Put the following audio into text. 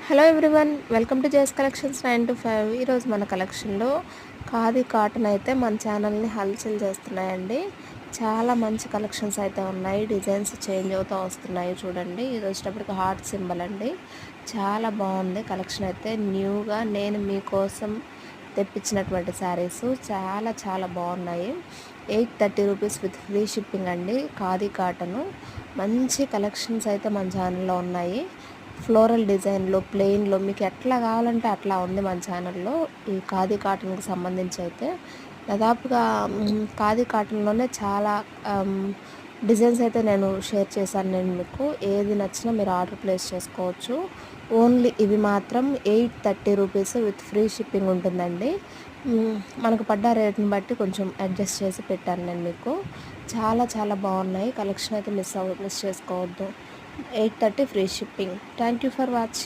Hello everyone, welcome to JS collections 9 to 5. ఈరోజు మన కలెక్షన్లో ఖాదీ కాటన్ అయితే మన ఛానల్ని హల్చల్ చేస్తున్నాయండి. చాలా మంచి కలెక్షన్స్ అయితే ఉన్నాయి. డిజైన్స్ చేంజ్ అవుతూ వస్తున్నాయి. చూడండి, ఇది వచ్చేటప్పటికి హార్ట్ సింబల్ అండి. చాలా బాగుంది కలెక్షన్ అయితే. న్యూగా నేను మీకోసం తెప్పించినటువంటి శారీస్ చాలా చాలా బాగున్నాయి. 830 రూపీస్ విత్ ఫ్రీ షిప్పింగ్ అండి. ఖాదీ కాటను మంచి కలెక్షన్స్ అయితే మన ఛానల్లో ఉన్నాయి. ఫ్లోరల్ డిజైన్లో, ప్లెయిన్లో మీకు ఎట్లా కావాలంటే అట్లా ఉంది మన ఛానల్లో. ఈ ఖాదీ కాటన్కి సంబంధించి అయితే దాదాపుగా ఖాదీ కాటన్లోనే చాలా డిజైన్స్ అయితే నేను షేర్ చేశాను. నేను మీకు ఏది నచ్చినా మీరు ఆర్డర్ ప్లేస్ చేసుకోవచ్చు. ఓన్లీ ఇవి మాత్రం 830 రూపీస్ విత్ ఫ్రీ షిప్పింగ్ ఉంటుందండి. మనకు పడ్డ రేట్ని బట్టి కొంచెం అడ్జస్ట్ చేసి పెట్టాను నేను మీకు. చాలా చాలా బాగున్నాయి కలెక్షన్ అయితే. మిస్ చేసుకోవద్దు. 830 free shipping. Thank you for watching.